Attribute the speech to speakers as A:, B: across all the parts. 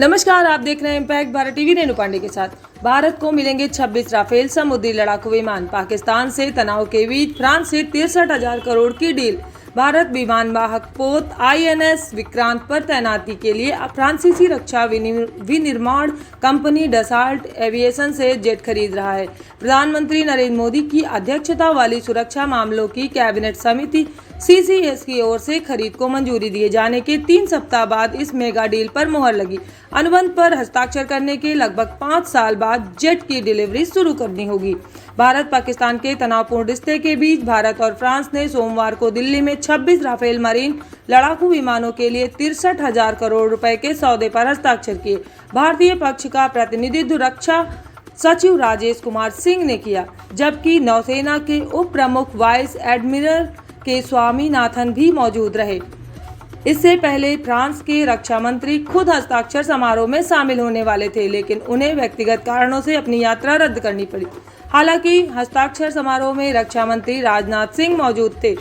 A: नमस्कार, आप देख रहे हैं इम्पैक्ट भारत टीवी। रेणु पांडे के साथ। भारत को मिलेंगे 26 राफेल समुद्री लड़ाकू विमान। पाकिस्तान से तनाव के बीच फ्रांस से 63,000 करोड़ की डील। भारत विमान वाहक पोत INS विक्रांत पर तैनाती के लिए फ्रांसीसी रक्षा विनिर्माण कंपनी डसाल्ट एविएशन से जेट खरीद रहा है। प्रधानमंत्री नरेंद्र मोदी की अध्यक्षता वाली सुरक्षा मामलों की कैबिनेट समिति CCS की ओर से खरीद को मंजूरी दिए जाने के 3 सप्ताह बाद इस मेगा डील पर मुहर लगी। अनुबंध पर हस्ताक्षर करने के लगभग 5 साल बाद जेट की डिलीवरी शुरू करनी होगी। भारत पाकिस्तान के तनावपूर्ण रिश्ते के बीच भारत और फ्रांस ने सोमवार को दिल्ली में 26 राफेल मरीन लड़ाकू विमानों के लिए 63,000 करोड़ रुपए के सौदे पर हस्ताक्षर किए। भारतीय पक्ष का प्रतिनिधित्व रक्षा सचिव राजेश कुमार सिंह ने किया, जबकि नौसेना के उप प्रमुख वाइस एडमिरल के स्वामीनाथन भी मौजूद रहे। इससे पहले फ्रांस के रक्षा मंत्री खुद हस्ताक्षर समारोह में शामिल होने वाले थे, लेकिन उन्हें व्यक्तिगत कारणों से अपनी यात्रा रद्द करनी पड़ी। हालांकि हस्ताक्षर समारोह में रक्षा मंत्री राजनाथ सिंह मौजूद थे।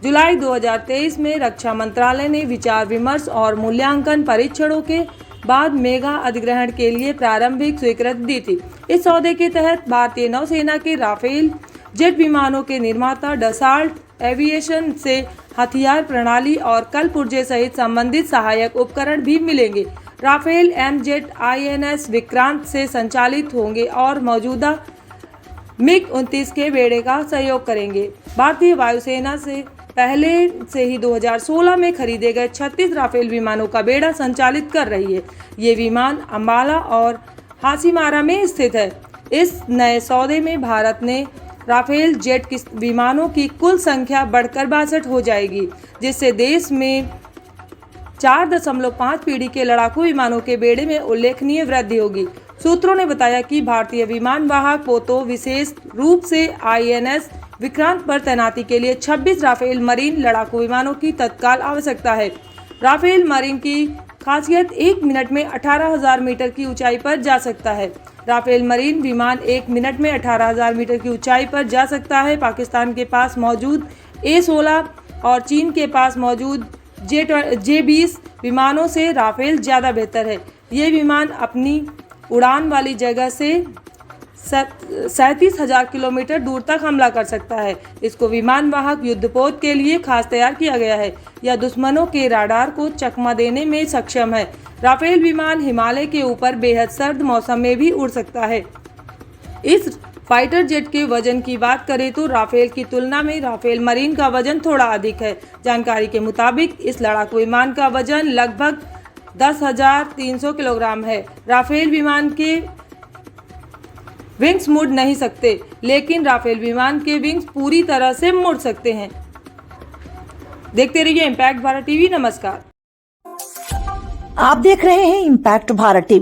A: जुलाई 2023 में रक्षा मंत्रालय ने विचार विमर्श और मूल्यांकन परीक्षणों के बाद मेगा अधिग्रहण के लिए प्रारंभिक स्वीकृति दी थी। इस सौदे के तहत भारतीय नौसेना के राफेल जेट विमानों के निर्माता डसाल्ट एविएशन से हथियार प्रणाली और कल पुर्जे सहित संबंधित सहायक उपकरण भी मिलेंगे। राफेल एमजेट INS विक्रांत से संचालित होंगे और मौजूदा MiG-29 के बेड़े का सहयोग करेंगे। भारतीय वायुसेना से पहले से ही 2016 में खरीदे गए 36 राफेल विमानों का बेड़ा संचालित कर रही है। ये विमान अंबाला और हासीमारा में स्थित है। इस नए सौदे में भारत ने राफेल जेट विमानों की कुल संख्या बढ़कर 62 हो जाएगी, जिससे देश में 4.5 पीढ़ी के लड़ाकू विमानों के बेड़े में उल्लेखनीय वृद्धि होगी। सूत्रों ने बताया कि भारतीय विमान वाहक पोतों विशेष रूप से INS विक्रांत पर तैनाती के लिए 26 राफेल मरीन लड़ाकू विमानों की तत्काल आवश्यकता है। राफेल मरीन की खासियत 1 मिनट में 18,000 मीटर की ऊंचाई पर जा सकता है। राफेल मरीन विमान 1 मिनट में 18,000 मीटर की ऊंचाई पर जा सकता है। पाकिस्तान के पास मौजूद A-16 और चीन के पास मौजूद J-20 विमानों से राफेल ज़्यादा बेहतर है। ये विमान अपनी उड़ान वाली जगह से 37,000 किलोमीटर दूर तक हमला कर सकता है। इसको विमान वाहक युद्धपोत के लिए खास तैयार किया गया है। यह दुश्मनों के राडार को चकमा देने में सक्षम है। राफेल विमान हिमालय के ऊपर बेहद सर्द मौसम में भी उड़ सकता है। इस फाइटर जेट के वजन की बात करें तो राफेल की तुलना में राफेल मरीन का वजन थोड़ा अधिक है। जानकारी के मुताबिक इस लड़ाकू विमान का वजन लगभग 10,300 किलोग्राम है। राफेल विमान के विंग्स मुड़ नहीं सकते, लेकिन राफेल विमान के विंग्स पूरी तरह से मुड़ सकते हैं। देखते रहिए इम्पैक्ट भारत टीवी। नमस्कार।
B: आप देख रहे हैं इम्पैक्ट भारत टीवी।